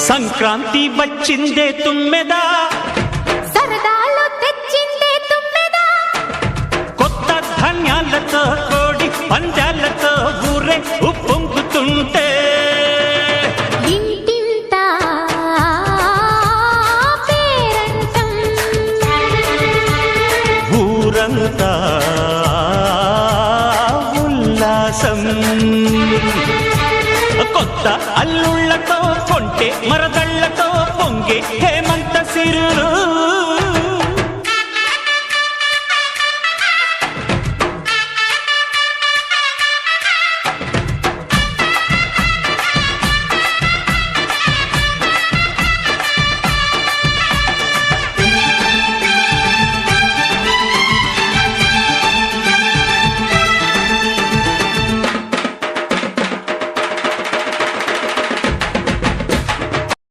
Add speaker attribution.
Speaker 1: సంక్రాంతి వచ్చిందే తుమ్మెదా,
Speaker 2: సరదాలు తెచ్చిందే తుమ్మెదా,
Speaker 1: కొత్త ధాన్యాలతో కోడి పందాలతో ఊరే ఉప్పొంగుతుంటే
Speaker 2: ఇంటింత పేరంటం,
Speaker 1: ఊరంతా ఉల్లాసం. కొత్త అల్లుళ్లతో కొంటే మరదళ్లతో పొంగే హేమంత సిరులు.